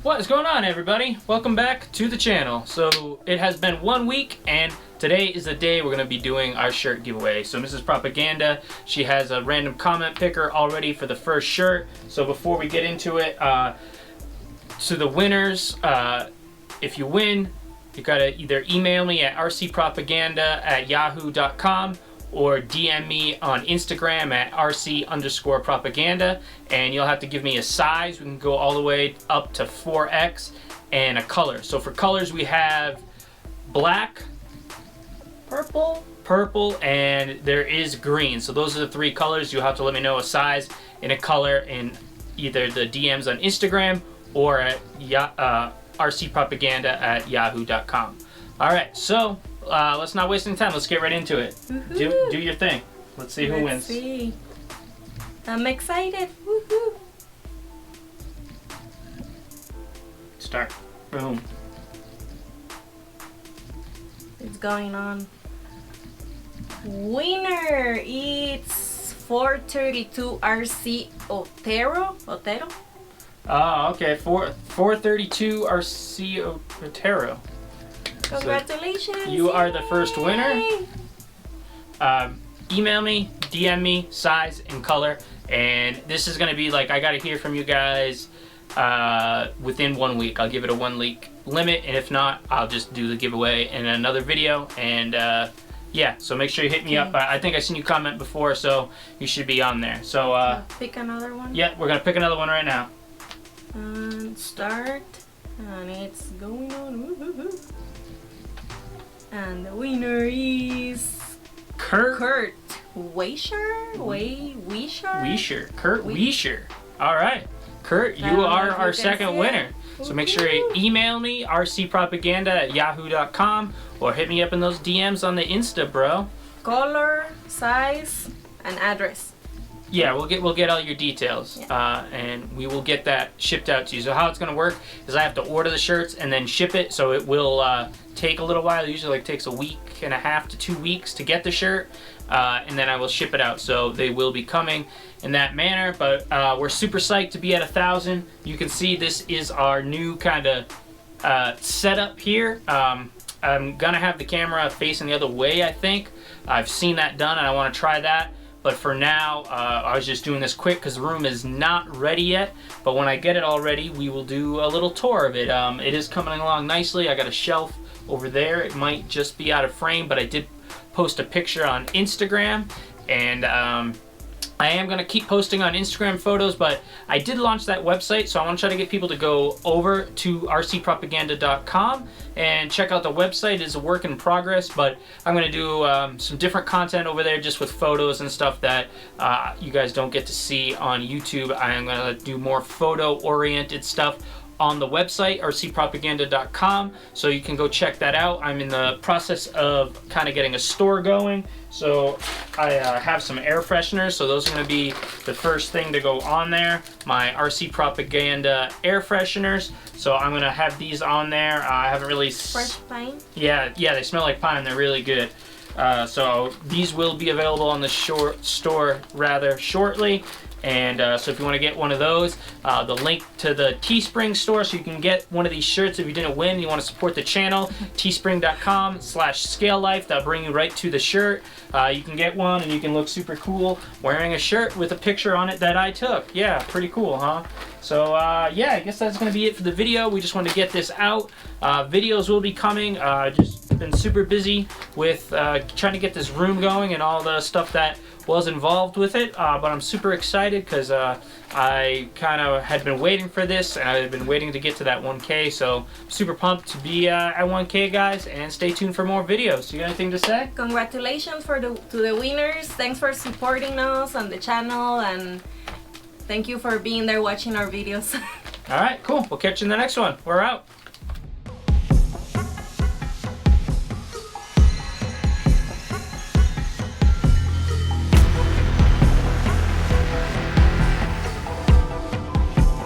What is going on, everybody? Welcome back to the channel. So it has been 1 week and today is the day we're going to be doing our shirt giveaway. So Mrs. Propaganda, she has a random comment picker already for the first shirt. So before we get into it, to the winners, if you win, you got to either email me at rcpropaganda@yahoo.com or DM me on Instagram at rc_propaganda, and you'll have to give me a size. We can go all the way up to 4X and a color. So for colors we have black, purple, and there is green. So those are the three colors. You'll have to let me know a size and a color in either the DMs on Instagram or at rcpropaganda@yahoo.com. Alright, so let's not waste any time. Let's get right into it. Do your thing. Let's see who wins. See. I'm excited. Woohoo! Start. Boom. It's going on. Winner! It's 432 RC Otero. Oh, okay. 432 RC Otero. Congratulations! So you are the first winner. Email me, DM me, size and color, and this is gonna be like, I gotta hear from you guys within 1 week. I'll give it a 1 week limit, and if not, I'll just do the giveaway in another video. And yeah, so make sure you hit me up. I think I seen you comment before, so you should be on there. So pick another one. yeah, we're gonna pick another one right now. Start, and it's going on. Woo-hoo-hoo. And the winner is Kurt Weischer. Kurt Weischer. All right, Kurt, you are our second winner. So make sure you email me, rcpropaganda@yahoo.com, or hit me up in those DMs on the Insta, bro. Color, size, and address. Yeah, we'll get all your details, and we will get that shipped out to you. So how it's gonna work is I have to order the shirts and then ship it. So it will take a little while. It usually takes a week and a half to 2 weeks to get the shirt, and then I will ship it out. So they will be coming in that manner. But we're super psyched to be at 1,000. You can see this is our new kind of setup here. I'm gonna have the camera facing the other way. I think I've seen that done, and I want to try that. But for now, I was just doing this quick because the room is not ready yet. But when I get it all ready, we will do a little tour of it. It is coming along nicely. I got a shelf over there. It might just be out of frame, but I did post a picture on Instagram. And I am going to keep posting on Instagram photos, but I did launch that website, so I want to try to get people to go over to rcpropaganda.com and check out the website. It's a work in progress, but I'm going to do some different content over there just with photos and stuff that you guys don't get to see on YouTube. I am going to do more photo-oriented stuff on the website, rcpropaganda.com, so you can go check that out. I'm in the process of kind of getting a store going, so I have some air fresheners, so those are going to be the first thing to go on there, my RC Propaganda air fresheners. So I'm going to have these on there. I haven't really... Fresh pine? Yeah, they smell like pine. They're really good. So these will be available on the store rather shortly. And so if you want to get one of those, the link to the Teespring store, so you can get one of these shirts if you didn't win and you want to support the channel, teespring.com/scalelife. That'll bring you right to the shirt. You can get one and you can look super cool wearing a shirt with a picture on it that I took. Yeah, pretty cool, huh? So yeah, I guess that's going to be it for the video. We just wanted to get this out. Videos will be coming. Just been super busy with trying to get this room going and all the stuff that was involved with it, but I'm super excited because I kind of had been waiting for this, and I've been waiting to get to that 1K, so super pumped to be at 1K, guys, and stay tuned for more videos. You got anything to say? Congratulations to the winners. Thanks for supporting us on the channel, and thank you for being there watching our videos. All right, cool. We'll catch you in the next one. We're out.